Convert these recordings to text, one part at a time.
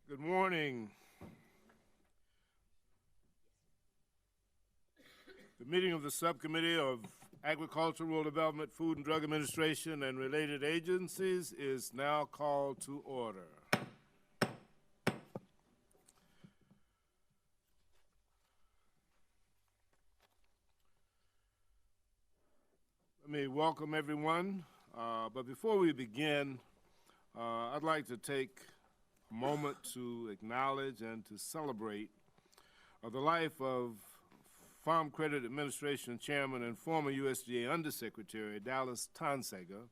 Good morning. The meeting of the Subcommittee of Agriculture, Rural Development, Food and Drug Administration, and related agencies is now called to order. Let me welcome everyone, but before we begin, I'd like to take a moment to acknowledge and to celebrate the life of Farm Credit Administration Chairman and former USDA Undersecretary Dallas Tonsager,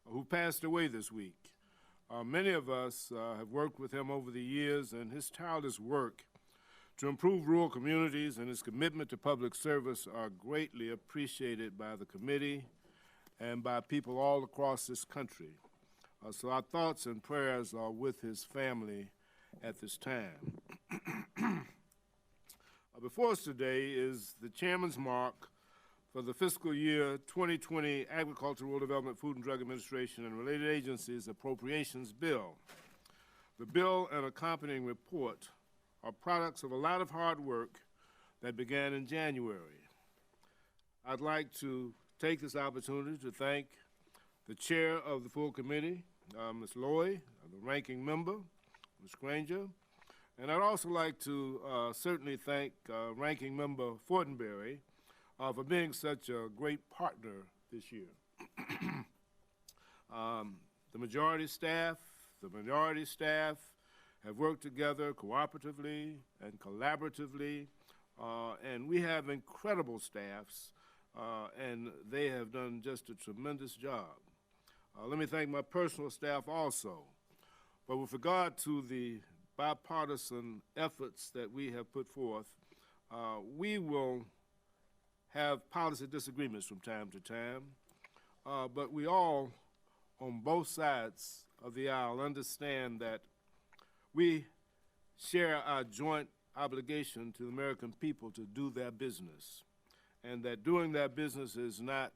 who passed away this week. Many of us have worked with him over the years, and his tireless work to improve rural communities and his commitment to public service are greatly appreciated by the committee and by people all across this country. So our thoughts and prayers are with his family at this time. Before us today is the Chairman's mark for the fiscal year 2020 Agriculture, Rural Development, Food and Drug Administration and related agencies appropriations bill. The bill and accompanying report are products of a lot of hard work that began in January. I'd like to take this opportunity to thank the chair of the full committee, Ms. Loy, the ranking member, Ms. Granger, and I'd also like to certainly thank ranking member Fortenberry for being such a great partner this year. The majority staff have worked together cooperatively and collaboratively, and we have incredible staffs, and they have done just a tremendous job. Let me thank my personal staff also. But with regard to the bipartisan efforts that we have put forth, we will have policy disagreements from time to time, but we all, on both sides of the aisle, understand that we share our joint obligation to the American people to do their business, and that doing their business is not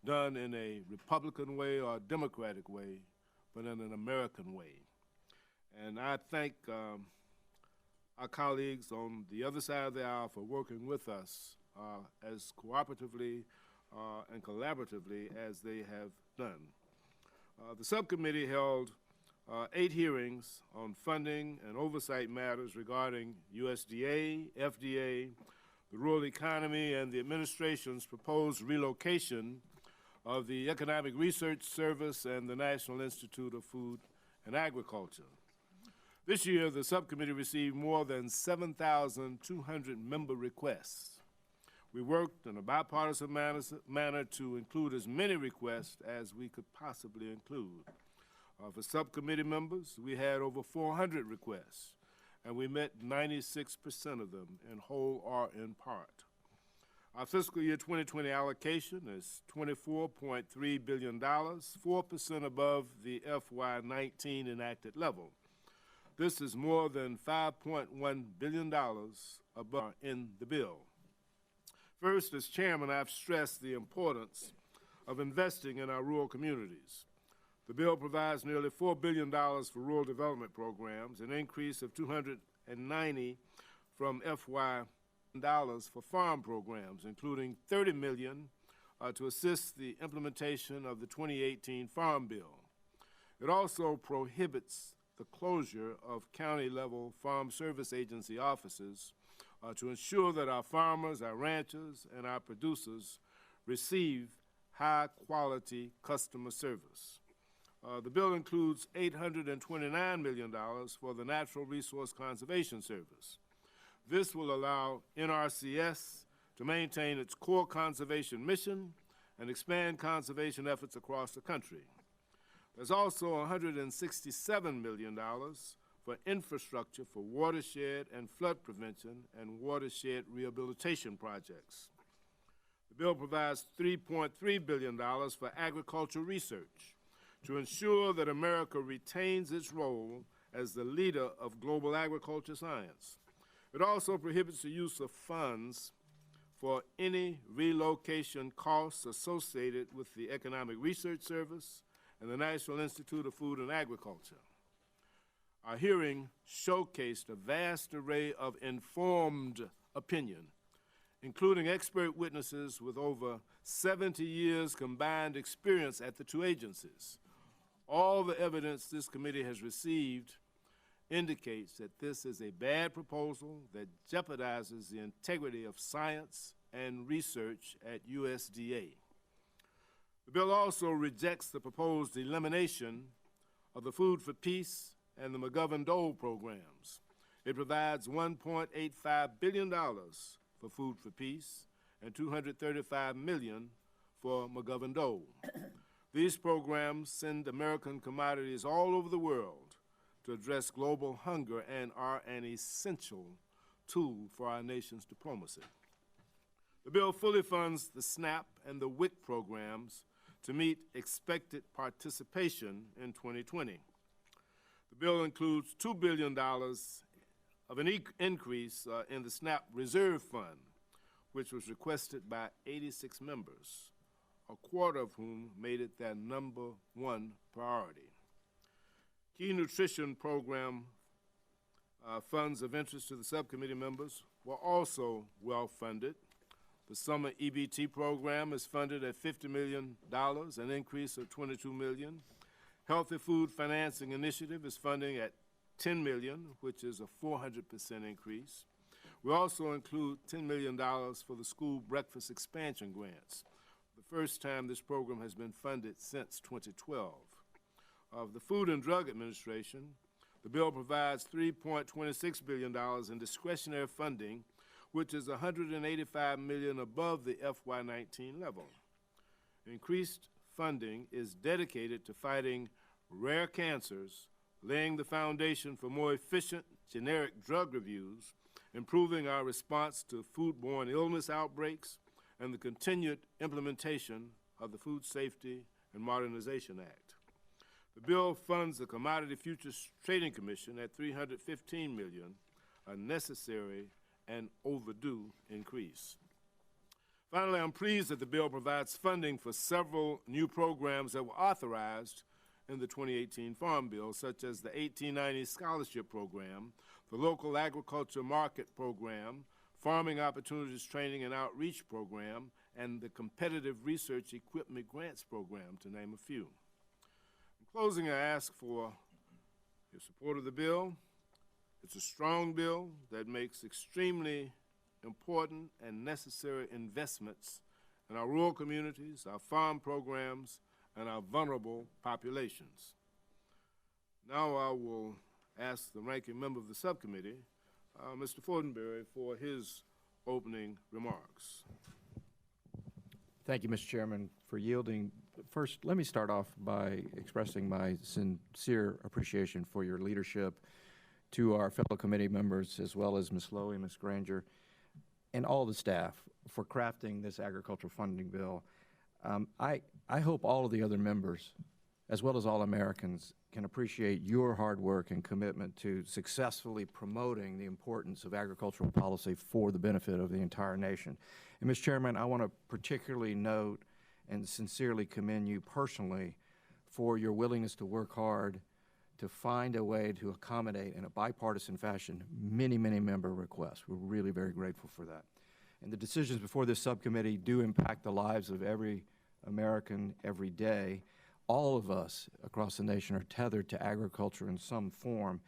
done in a Republican way or a Democratic way, but in an American way. And I thank our colleagues on the other side of the aisle for working with us as cooperatively and collaboratively as they have done. The subcommittee held 8 hearings on funding and oversight matters regarding USDA, FDA, the rural economy, and the administration's proposed relocation of the Economic Research Service and the National Institute of Food and Agriculture. This year, the subcommittee received more than 7,200 member requests. We worked in a bipartisan manner to include as many requests as we could possibly include. For subcommittee members, we had over 400 requests, and we met 96% of them in whole or in part. Our fiscal year 2020 allocation is $24.3 billion, 4% above the FY2019 enacted level. This is more than $5.1 billion above in the bill. First, as chairman, I've stressed the importance of investing in our rural communities. The bill provides nearly $4 billion for rural development programs, an increase of $290 from FY for farm programs, including $30 million to assist the implementation of the 2018 Farm Bill. It also prohibits the closure of county-level Farm Service Agency offices to ensure that our farmers, our ranchers, and our producers receive high-quality customer service. The bill includes $829 million for the Natural Resource Conservation Service. This will allow NRCS to maintain its core conservation mission and expand conservation efforts across the country. There's also $167 million for infrastructure for watershed and flood prevention and watershed rehabilitation projects. The bill provides $3.3 billion for agricultural research to ensure that America retains its role as the leader of global agriculture science. It also prohibits the use of funds for any relocation costs associated with the Economic Research Service and the National Institute of Food and Agriculture. Our hearing showcased a vast array of informed opinion, including expert witnesses with over 70 years combined experience at the two agencies. All the evidence this committee has received indicates that this is a bad proposal that jeopardizes the integrity of science and research at USDA. The bill also rejects the proposed elimination of the Food for Peace and the McGovern-Dole programs. It provides $1.85 billion for Food for Peace and $235 million for McGovern-Dole. These programs send American commodities all over the world to address global hunger and are an essential tool for our nation's diplomacy. The bill fully funds the SNAP and the WIC programs to meet expected participation in 2020. The bill includes $2 billion of an increase in the SNAP Reserve Fund, which was requested by 86 members, a quarter of whom made it their #1 priority. Key nutrition program funds of interest to the subcommittee members were also well funded. The summer EBT program is funded at $50 million, an increase of $22 million. Healthy Food Financing Initiative is funding at $10 million, which is a 400% increase. We also include $10 million for the school breakfast expansion grants, the first time this program has been funded since 2012. Of the Food and Drug Administration, the bill provides $3.26 billion in discretionary funding, which is $185 million above the FY19 level. Increased funding is dedicated to fighting rare cancers, laying the foundation for more efficient generic drug reviews, improving our response to foodborne illness outbreaks, and the continued implementation of the Food Safety and Modernization Act. The bill funds the Commodity Futures Trading Commission at $315 million, a necessary and overdue increase. Finally, I'm pleased that the bill provides funding for several new programs that were authorized in the 2018 Farm Bill, such as the 1890 Scholarship Program, the Local Agriculture Market Program, Farming Opportunities Training and Outreach Program, and the Competitive Research Equipment Grants Program, to name a few. In closing, I ask for your support of the bill. It's a strong bill that makes extremely important and necessary investments in our rural communities, our farm programs, and our vulnerable populations. Now I will ask the ranking member of the subcommittee, Mr. Fortenberry, for his opening remarks. Thank you, Mr. Chairman, for yielding. First, let me start off by expressing my sincere appreciation for your leadership to our fellow committee members, as well as Ms. Lowy, Ms. Granger, and all the staff for crafting this agricultural funding bill. I hope all of the other members, as well as all Americans, can appreciate your hard work and commitment to successfully promoting the importance of agricultural policy for the benefit of the entire nation. And, Mr. Chairman, I want to particularly note and sincerely commend you personally for your willingness to work hard to find a way to accommodate in a bipartisan fashion many, many member requests. We're really very grateful for that. And the decisions before this subcommittee do impact the lives of every American every day. All of us across the nation are tethered to agriculture in some form,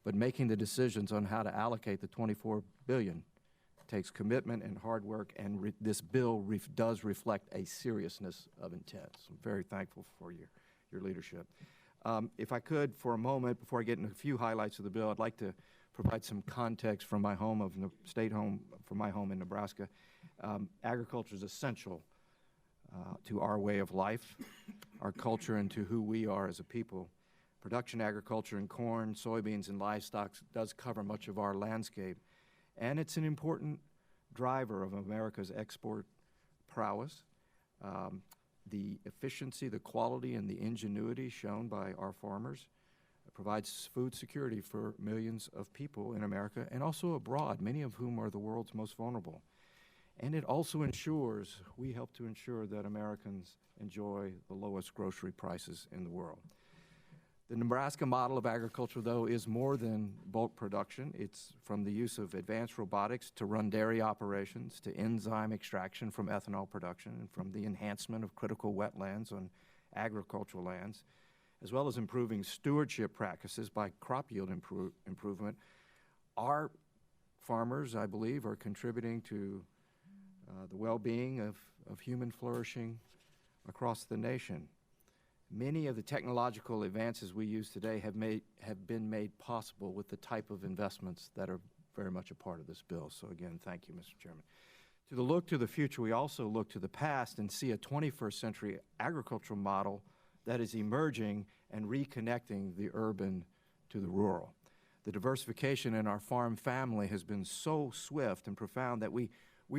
but making the decisions on how to allocate the $24 billion takes commitment and hard work, and this bill does reflect a seriousness of intent. So I'm very thankful for your leadership. If I could, for a moment, before I get into a few highlights of the bill, I'd like to provide some context from my home from my home in Nebraska. Agriculture is essential to our way of life, our culture, and to who we are as a people. Production agriculture in corn, soybeans, and livestock does cover much of our landscape, and it's an important driver of America's export prowess. The efficiency, the quality, and the ingenuity shown by our farmers provides food security for millions of people in America and also abroad, many of whom are the world's most vulnerable. And it also ensures, we help to ensure that Americans enjoy the lowest grocery prices in the world. The Nebraska model of agriculture, though, is more than bulk production. It's from the use of advanced robotics to run dairy operations, to enzyme extraction from ethanol production, and from the enhancement of critical wetlands on agricultural lands, as well as improving stewardship practices by crop yield improvement. Our farmers, I believe, are contributing to the well-being of human flourishing across the nation. Many of the technological advances we use today have been made possible with the type of investments that are very much a part of this bill. So again, thank you, Mr. Chairman. To the look to the future, we also look to the past and see a 21st century agricultural model that is emerging and reconnecting the urban to the rural. The diversification in our farm family has been so swift and profound that we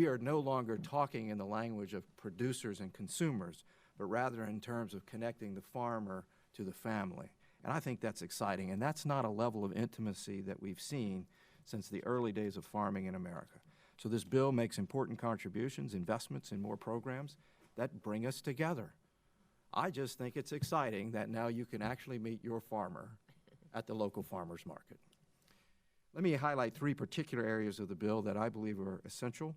are no longer talking in the language of producers and consumers, but rather in terms of connecting the farmer to the family. And I think that's exciting, and that's not a level of intimacy that we've seen since the early days of farming in America. So this bill makes important contributions, investments in more programs that bring us together. I just think it's exciting that now you can actually meet your farmer at the local farmer's market. Let me highlight three particular areas of the bill that I believe are essential.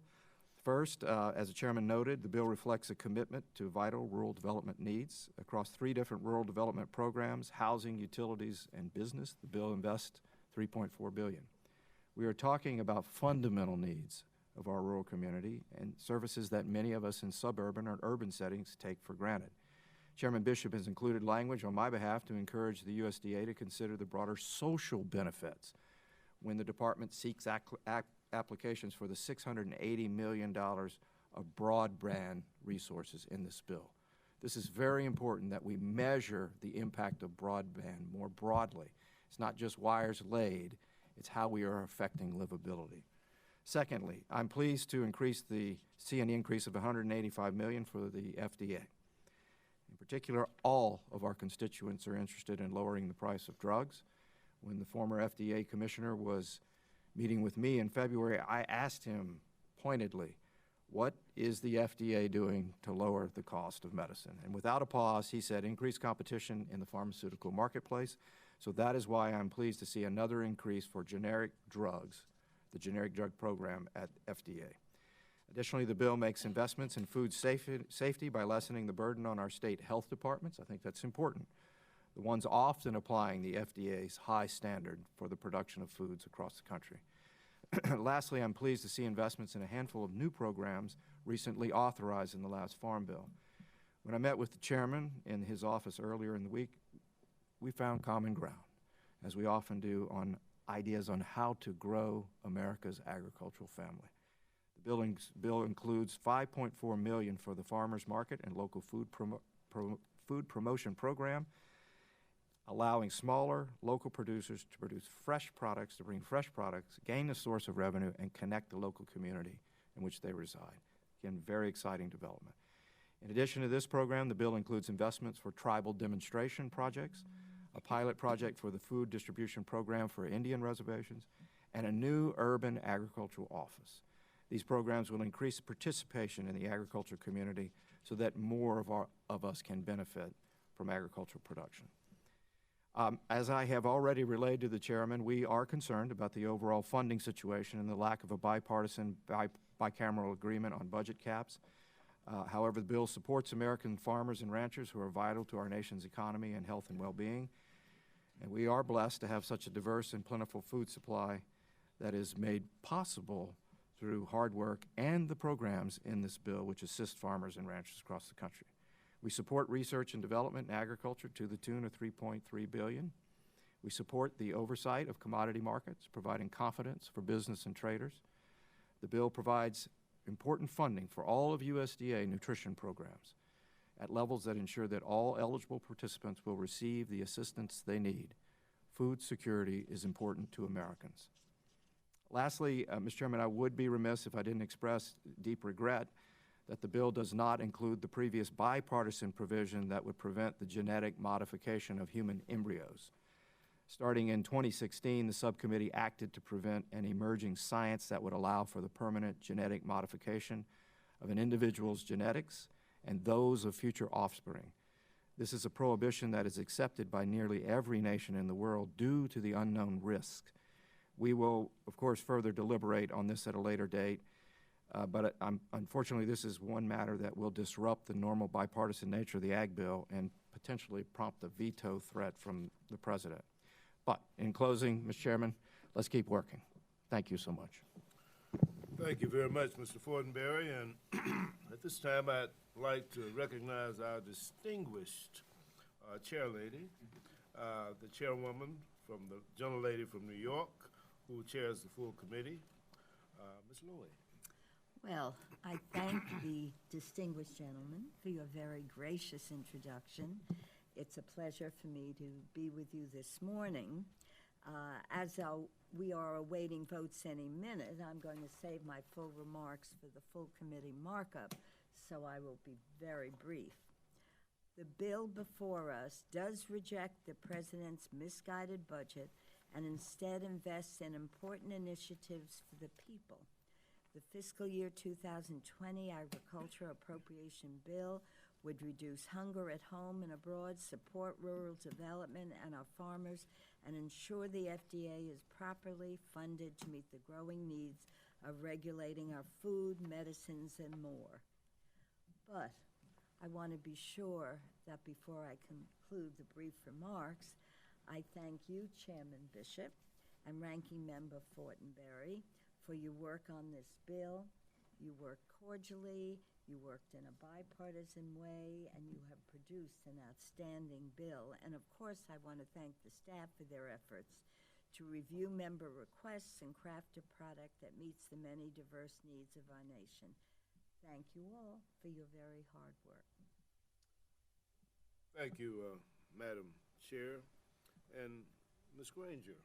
First, as the chairman noted, the bill reflects a commitment to vital rural development needs. Across three different rural development programs, housing, utilities, and business, the bill invests $3.4 billion. We are talking about fundamental needs of our rural community and services that many of us in suburban or urban settings take for granted. Chairman Bishop has included language on my behalf to encourage the USDA to consider the broader social benefits when the department seeks applications for the $680 million of broadband resources in this bill. This is very important that we measure the impact of broadband more broadly. It's not just wires laid, it's how we are affecting livability. Secondly, I'm pleased to see an increase of $185 million for the FDA. In particular, all of our constituents are interested in lowering the price of drugs. When the former FDA commissioner was meeting with me in February, I asked him pointedly, what is the FDA doing to lower the cost of medicine? And without a pause, he said, increase competition in the pharmaceutical marketplace. So that is why I'm pleased to see another increase for generic drugs, the generic drug program at FDA. Additionally, the bill makes investments in food safety by lessening the burden on our state health departments. I think that's important. The ones often applying the FDA's high standard for the production of foods across the country. Lastly, I'm pleased to see investments in a handful of new programs recently authorized in the last Farm Bill. When I met with the chairman in his office earlier in the week, we found common ground, as we often do, on ideas on how to grow America's agricultural family. The bill includes $5.4 million for the farmers market and local food promotion program, allowing smaller local producers to produce fresh products, to bring fresh products, gain a source of revenue, and connect the local community in which they reside. Again, very exciting development. In addition to this program, the bill includes investments for tribal demonstration projects, a pilot project for the food distribution program for Indian reservations, and a new urban agricultural office. These programs will increase participation in the agriculture community so that more of us can benefit from agricultural production. As I have already relayed to the chairman, we are concerned about the overall funding situation and the lack of a bipartisan, bicameral agreement on budget caps. However, the bill supports American farmers and ranchers who are vital to our nation's economy and health and well-being. And we are blessed to have such a diverse and plentiful food supply that is made possible through hard work and the programs in this bill which assist farmers and ranchers across the country. We support research and development in agriculture to the tune of $3.3 billion. We support the oversight of commodity markets, providing confidence for business and traders. The bill provides important funding for all of USDA nutrition programs at levels that ensure that all eligible participants will receive the assistance they need. Food security is important to Americans. Lastly, Mr. Chairman, I would be remiss if I didn't express deep regret that the bill does not include the previous bipartisan provision that would prevent the genetic modification of human embryos. Starting in 2016, the subcommittee acted to prevent an emerging science that would allow for the permanent genetic modification of an individual's genetics and those of future offspring. This is a prohibition that is accepted by nearly every nation in the world due to the unknown risk. We will, of course, further deliberate on this at a later date, but unfortunately, this is one matter that will disrupt the normal bipartisan nature of the Ag Bill and potentially prompt a veto threat from the President. But in closing, Mr. Chairman, let's keep working. Thank you so much. Thank you very much, Mr. Fortenberry. And at this time, I'd like to recognize our distinguished chairlady, the chairwoman from the gentlelady from New York, who chairs the full committee, Ms. Lowy. Well, I thank the distinguished gentleman for your very gracious introduction. It's a pleasure for me to be with you this morning. As we are awaiting votes any minute, I'm going to save my full remarks for the full committee markup, so I will be very brief. The bill before us does reject the President's misguided budget and instead invests in important initiatives for the people. The fiscal year 2020 Agriculture Appropriation Bill would reduce hunger at home and abroad, support rural development and our farmers, and ensure the FDA is properly funded to meet the growing needs of regulating our food, medicines, and more. But I want to be sure that before I conclude the brief remarks, I thank you, Chairman Bishop and Ranking Member Fortenberry, for your work on this bill. You worked cordially, you worked in a bipartisan way, and you have produced an outstanding bill. And of course, I want to thank the staff for their efforts to review member requests and craft a product that meets the many diverse needs of our nation. Thank you all for your very hard work. Thank you, Madam Chair. And Ms. Granger,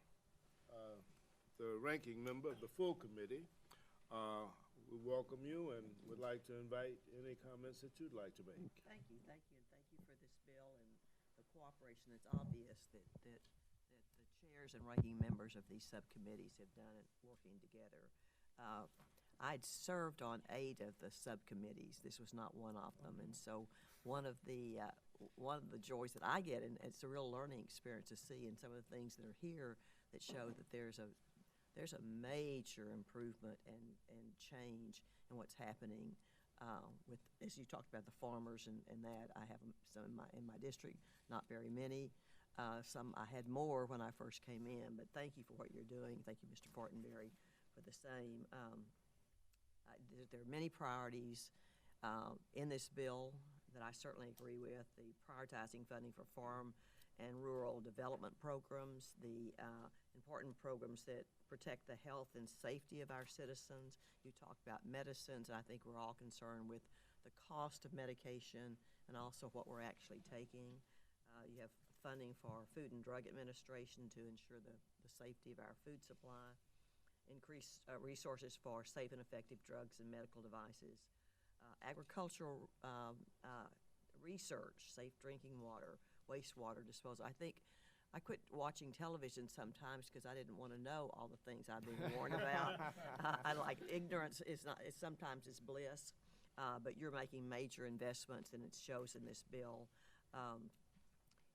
the ranking member of the full committee, we welcome you and would like to invite any comments that you'd like to make. Thank you, and thank you for this bill and the cooperation. It's obvious that the chairs and ranking members of these subcommittees have done it working together. I'd served on 8 of the subcommittees. This was not one of them, and so one of the joys that I get, and it's a real learning experience to see, and some of the things that are here that show that there's a major improvement and change in what's happening with, as you talked about, the farmers and that. I have some in my district, not very many. Some I had more when I first came in, but thank you for what you're doing. Thank you, Mr. Fortenberry, for the same. There are many priorities in this bill that I certainly agree with. The prioritizing funding for farm and rural development programs, the important programs that protect the health and safety of our citizens. You talked about medicines, and I think we're all concerned with the cost of medication and also what we're actually taking. You have funding for Food and Drug Administration to ensure the safety of our food supply, increase resources for safe and effective drugs and medical devices, agricultural research, safe drinking water, wastewater disposal. I think I quit watching television sometimes because I didn't want to know all the things I've been warned about. I like ignorance is not. Sometimes it's bliss, but you're making major investments, and it shows in this bill.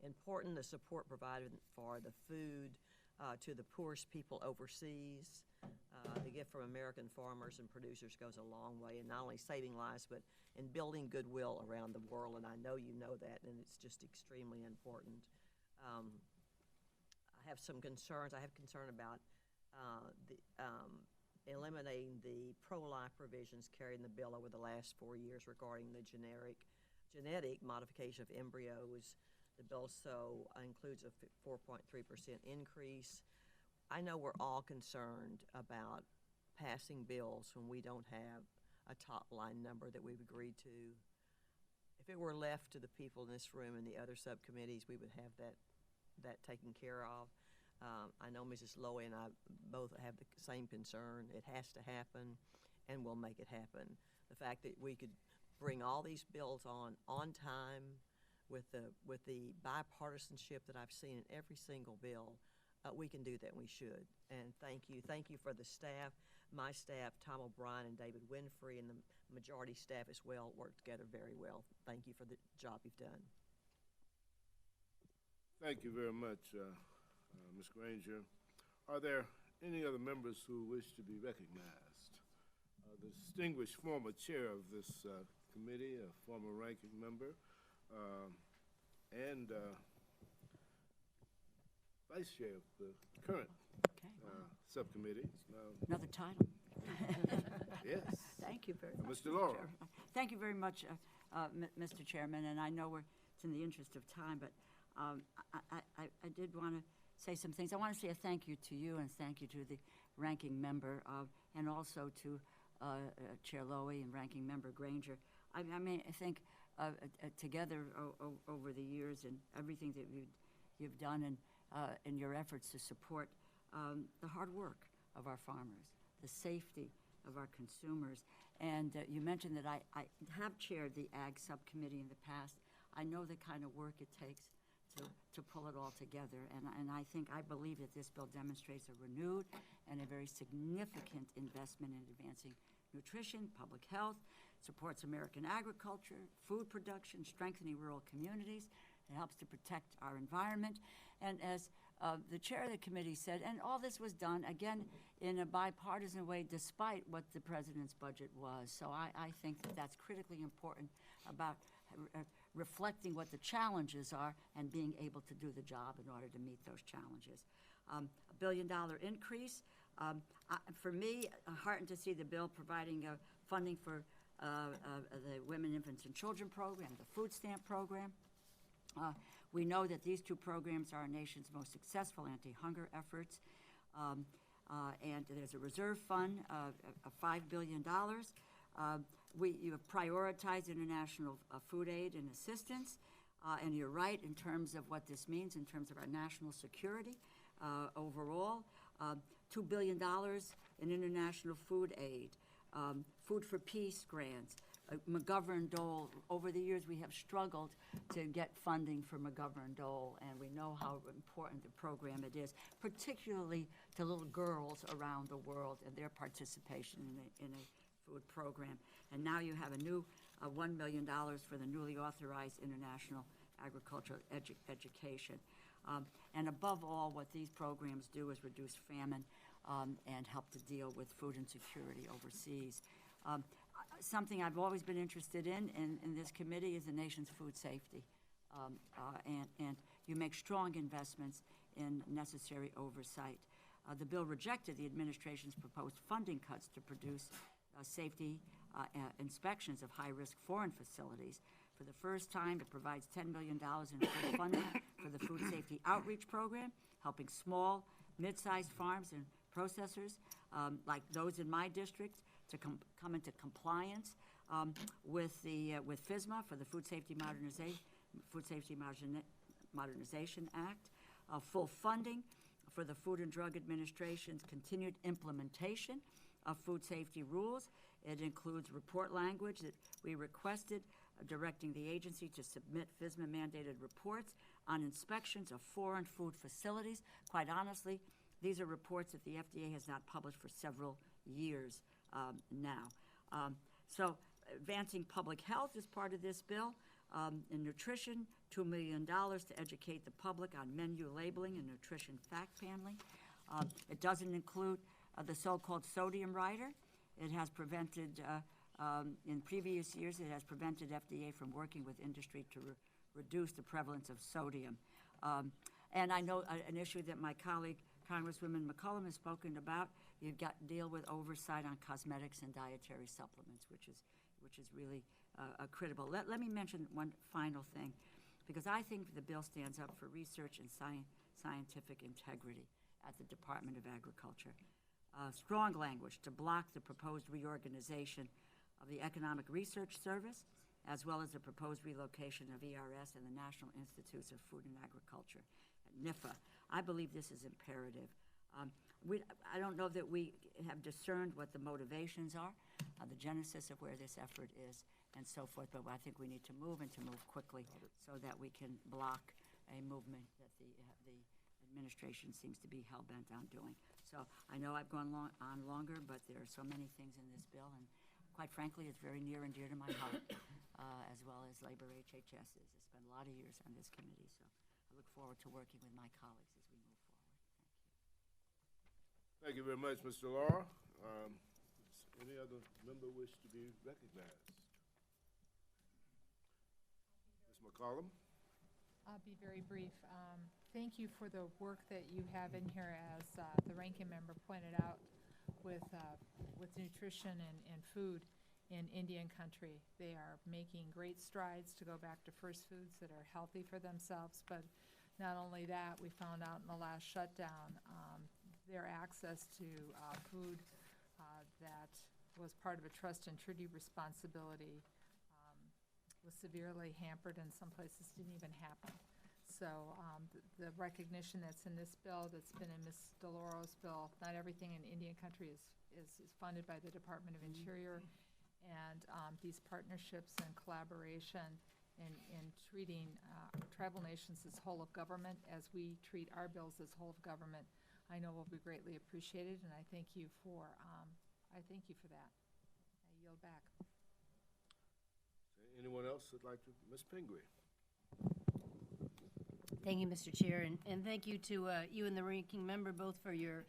Important the support provided for the food to the poorest people overseas. The gift from American farmers and producers goes a long way in not only saving lives, but in building goodwill around the world, and I know you know that, and it's just extremely important. I have some concerns. I have concern about eliminating the pro-life provisions carried in the bill over the last 4 years regarding the genetic modification of embryos. The bill also includes a 4.3% increase. I know we're all concerned about passing bills when we don't have a top line number that we've agreed to. If it were left to the people in this room and the other subcommittees, we would have that taken care of. I know Mrs. Lowy and I both have the same concern. It has to happen, and we'll make it happen. The fact that we could bring all these bills on time with the bipartisanship that I've seen in every single bill, we can do that, and we should. And thank you. Thank you for the staff. My staff, Tom O'Brien and David Winfrey, and the majority staff as well, work together very well. Thank you for the job you've done. Thank you very much, Ms. Granger. Are there any other members who wish to be recognized? The distinguished former chair of this committee, a former ranking member, and vice chair of the current subcommittee. Another title. Yes. Thank you very much. Mr. Laurel. Chairman. Thank you very much, Mr. Chairman, and I know it's in the interest of time, but I did want to say some things. I want to say a thank you to you and thank you to the ranking member and also to Chair Lowy and ranking member Granger. I mean, I think together over the years and everything that you've done and in your efforts to support the hard work of our farmers, the safety of our consumers. And you mentioned that I have chaired the Ag Subcommittee in the past. I know the kind of work it takes to pull it all together. And I believe that this bill demonstrates a renewed and a very significant investment in advancing nutrition, public health, supports American agriculture, food production, strengthening rural communities. It helps to protect our environment. And as the chair of the committee said, and all this was done, again, in a bipartisan way, despite what the president's budget was. So I think that that's critically important about reflecting what the challenges are and being able to do the job in order to meet those challenges. $1 billion increase. For me, heartened to see the bill providing funding for the Women, Infants, and Children program, the food stamp program. We know that these two programs are our nation's most successful anti-hunger efforts. And there's a reserve fund of $5 billion. You have prioritized international food aid and assistance. And you're right in terms of what this means in terms of our national security overall. $2 billion in international food aid, Food for Peace grants, McGovern-Dole. Over the years, we have struggled to get funding for McGovern-Dole, and we know how important the program it is, particularly to little girls around the world and their participation in a food program. And now you have a new $1 million for the newly authorized international agricultural education. And above all, what these programs do is reduce famine and help to deal with food insecurity overseas. Something I've always been interested in this committee is the nation's food safety. And you make strong investments in necessary oversight. The bill rejected the administration's proposed funding cuts to produce safety inspections of high-risk foreign facilities. For the first time, it provides $10 million in full funding for the Food Safety Outreach Program, helping small, mid-sized farms and processors like those in my district to come into compliance with FSMA for the Food Safety Modernization Act, full funding for the Food and Drug Administration's continued implementation of food safety rules. It includes report language that we requested, directing the agency to submit FSMA-mandated reports on inspections of foreign food facilities. Quite honestly, these are reports that the FDA has not published for several years now. So advancing public health is part of this bill. In nutrition, $2 million to educate the public on menu labeling and nutrition fact paneling. It doesn't include the so-called sodium rider. It has prevented, in previous years, it has prevented FDA from working with industry to reduce the prevalence of sodium. And I know an issue that my colleague, Congresswoman McCollum, has spoken about. You've got to deal with oversight on cosmetics and dietary supplements, which is really critical. Let me mention one final thing, because I think the bill stands up for research and scientific integrity at the Department of Agriculture. Strong language to block the proposed reorganization of the Economic Research Service, as well as the proposed relocation of ERS and the National Institutes of Food and Agriculture at NIFA. I believe this is imperative. I don't know that we have discerned what the motivations are, the genesis of where this effort is, and so forth, but I think we need to move and to move quickly so that we can block a movement that the administration seems to be hell-bent on doing. So I know I've gone on longer, but there are so many things in this bill, and quite frankly, it's very near and dear to my heart, as well as Labor HHS's. I spent a lot of years on this committee, so I look forward forward to working with my colleagues as we move forward. Thank you very much, Mr. Laura. Does any other member wish to be recognized? Ms. McCollum? I'll be very brief. Thank you for the work that you have in here, as the ranking member pointed out, with nutrition and food in Indian country. They are making great strides to go back to first foods that are healthy for themselves, but not only that, we found out in the last shutdown, their access to food that was part of a trust and treaty responsibility was severely hampered, and some places didn't even happen. So the recognition that's in this bill, that's been in Ms. DeLauro's bill, not everything in Indian country is funded by the Department of Interior, and these partnerships and collaboration in treating tribal nations as whole of government, as we treat our bills as whole of government, I know will be greatly appreciated, and I thank you for that. I yield back. Anyone else that'd like to? Ms. Pingree? Thank you, Mr. Chair, and thank you to you and the ranking member both for your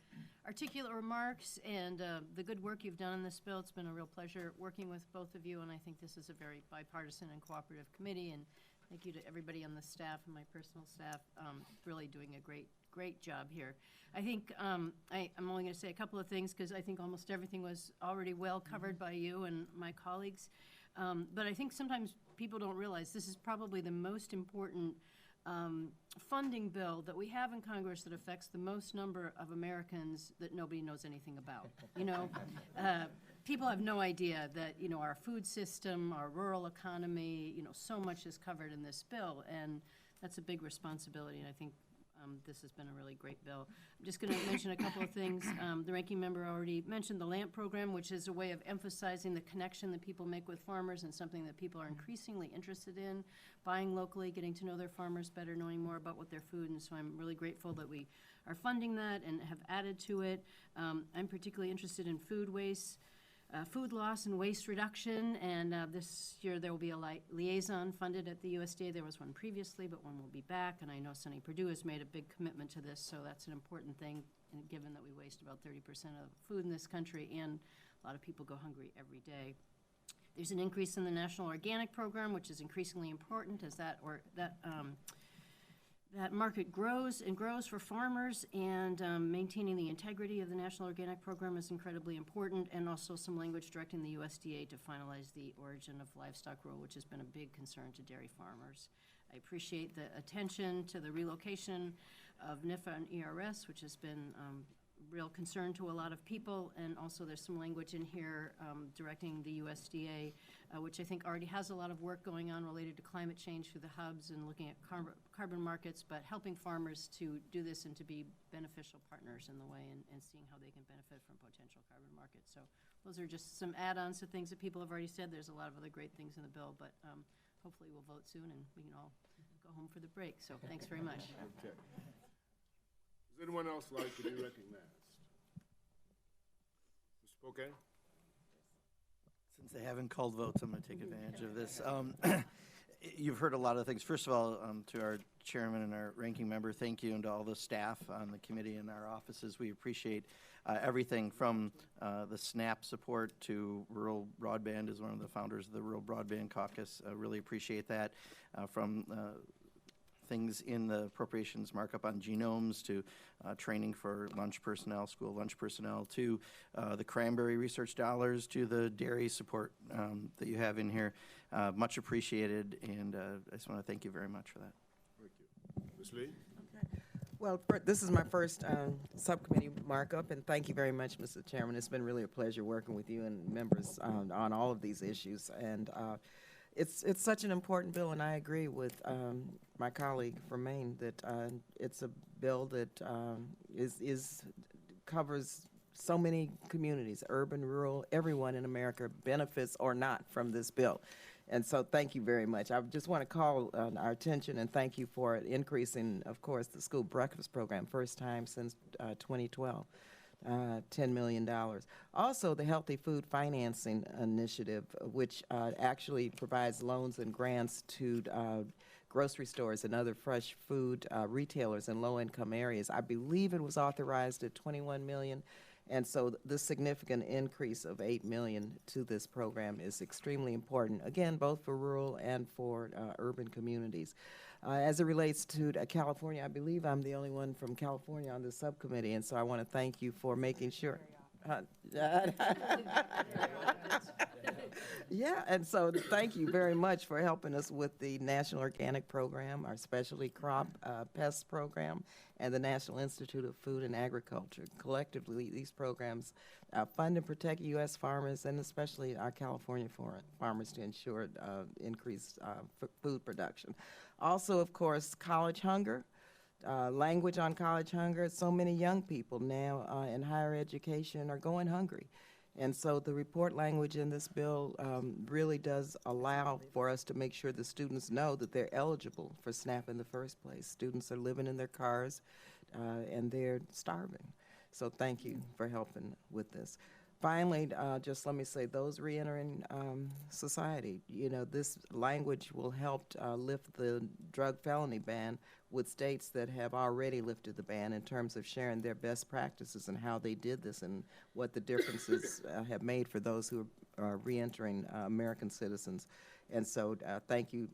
articulate remarks and the good work you've done on this bill. It's been a real pleasure working with both of you, and I think this is a very bipartisan and cooperative committee, and thank you to everybody on the staff and my personal staff, really doing a great job here. I think I'm only going to say a couple of things because I think almost everything was already well covered by you and my colleagues, but I think sometimes people don't realize this is probably the most important funding bill that we have in Congress that affects the most number of Americans that nobody knows anything about. You know, people have no idea that, you know, our food system, our rural economy, you know, so much is covered in this bill, and that's a big responsibility, and I think this has been a really great bill. I'm just going to mention a couple of things. The ranking member already mentioned the LAMP program, which is a way of emphasizing the connection that people make with farmers and something that people are increasingly interested in, buying locally, getting to know their farmers better, knowing more about what their food, and so I'm really grateful that we are funding that and have added to it. I'm particularly interested in food waste, food loss and waste reduction, and this year there will be a liaison funded at the USDA. There was one previously, but one will be back, and I know Sonny Perdue has made a big commitment to this, so that's an important thing, given that we waste about 30% of food in this country, and a lot of people go hungry every day. There's an increase in the National Organic Program, which is increasingly important as that market grows and grows for farmers, and maintaining the integrity of the National Organic Program is incredibly important, and also some language directing the USDA to finalize the origin of livestock rule, which has been a big concern to dairy farmers. I appreciate the attention to the relocation of NIFA and ERS, which has been real concern to a lot of people, and also there's some language in here directing the USDA, which I think already has a lot of work going on related to climate change through the hubs and looking at carbon markets, but helping farmers to do this and to be beneficial partners in the way, and seeing how they can benefit from potential carbon markets. So those are just some add-ons to things that people have already said. There's a lot of other great things in the bill, but hopefully we'll vote soon and we can all go home for the break. So thanks very much. Okay. Does anyone else like to be recognized? Mr. Poquet? Since they haven't called votes, I'm going to take advantage of this. You've heard a lot of things. First of all, to our chairman and our ranking member, thank you, and to all the staff on the committee and our offices. We appreciate everything from the SNAP support to rural broadband. As one of the founders of the Rural Broadband Caucus, really appreciate that. From things in the appropriations markup on genomes to training for lunch personnel, school lunch personnel, to the cranberry research dollars, to the dairy support that you have in here. Much appreciated, and I just want to thank you very much for that. Thank you. Ms. Lee? Well, this is my first subcommittee markup, and thank you very much, Mr. Chairman. It's been really a pleasure working with you and members on all of these issues. And it's such an important bill, and I agree with my colleague from Maine that it's a bill that covers so many communities, urban, rural, everyone in America benefits or not from this bill. And so thank you very much. I just want to call our attention and thank you for increasing, of course, the school breakfast program, first time since 2012. $10 million. Also, the Healthy Food Financing Initiative, which actually provides loans and grants to grocery stores and other fresh food retailers in low-income areas. I believe it was authorized at $21 million. And so this significant increase of $8 million to this program is extremely important, again, both for rural and for urban communities. As it relates to California, I believe I'm the only one from California on the subcommittee, and so I want to thank you for making sure. Yeah, and so thank you very much for helping us with the National Organic Program, our Specialty Crop Pest Program, and the National Institute of Food and Agriculture. Collectively, these programs fund and protect U.S. farmers and especially our California farmers to ensure increased food production. Also, of course, college hunger. Language on college hunger. So many young people now in higher education are going hungry. And so the report language in this bill really does allow for us to make sure the students know that they're eligible for SNAP in the first place. Students are living in their cars and they're starving. So thank you for helping with this. Finally, just let me say, those reentering society, you know, this language will help lift the drug felony ban with states that have already lifted the ban in terms of sharing their best practices and how they did this and what the differences have made for those who are reentering American citizens. And so thank you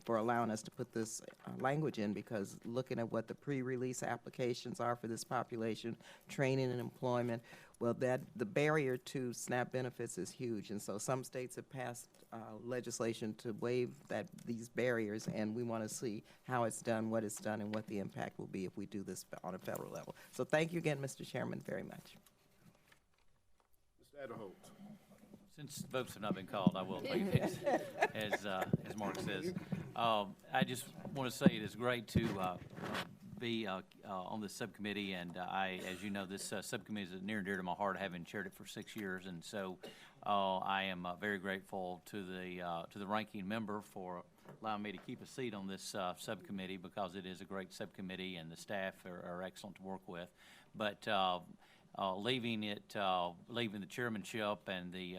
for allowing us to put this language in, because looking at what the pre-release applications are for this population, training and employment, well, the barrier to SNAP benefits is huge. And so some states have passed legislation to waive these barriers, and we want to see how it's done, what it's done, and what the impact will be if we do this on a federal level. So thank you again, Mr. Chairman, very much. Mr. Adderholt. Since votes have not been called, I will take it, as Mark says. I just want to say it is great to be on this subcommittee, and as you know, this subcommittee is near and dear to my heart, having chaired it for 6 years, and so I am very grateful to the ranking member for allowing me to keep a seat on this subcommittee, because it is a great subcommittee and the staff are excellent to work with. But leaving the chairmanship and the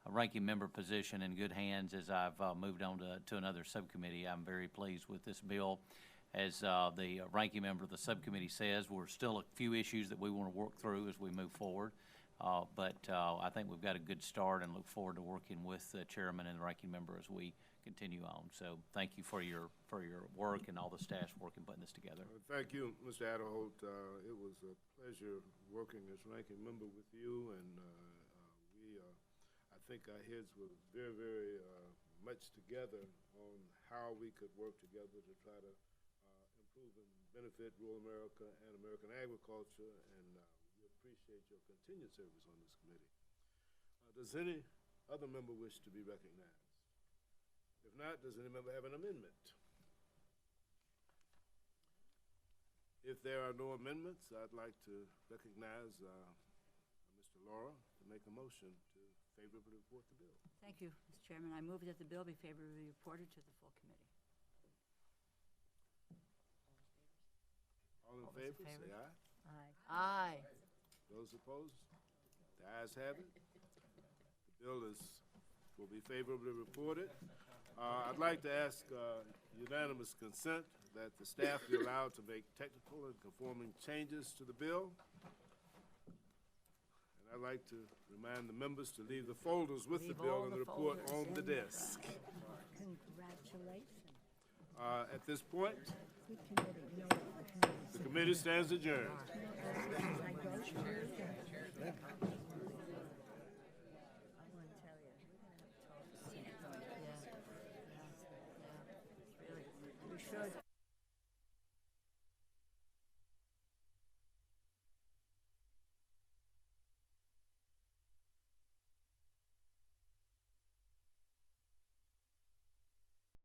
ranking member position in good hands as I've moved on to another subcommittee, I'm very pleased with this bill. As the ranking member of the subcommittee says, we're still a few issues that we want to work through as we move forward. But I think we've got a good start and look forward to working with the chairman and the ranking member as we continue on. So thank you for your work and all the staff's work in putting this together. Thank you, Mr. Adderholt. It was a pleasure working as ranking member with you, and I think our heads were very, very much together on how we could work together to try to improve and benefit rural America and American agriculture, and we appreciate your continued service on this committee. Does any other member wish to be recognized? If not, does any member have an amendment? If there are no amendments, I'd like to recognize Mr. Laura to make a motion to favorably report the bill. Thank you, Mr. Chairman. I move that the bill be favorably reported to the full committee. All in favor, say aye. Aye. Aye. Those opposed? The ayes have it. The bill will be favorably reported. I'd like to ask unanimous consent that the staff be allowed to make technical and conforming changes to the bill. And I'd like to remind the members to leave the folders with the bill and the report on the desk. Congratulations. At this point, Good committee. No, the committee stands adjourned. I go to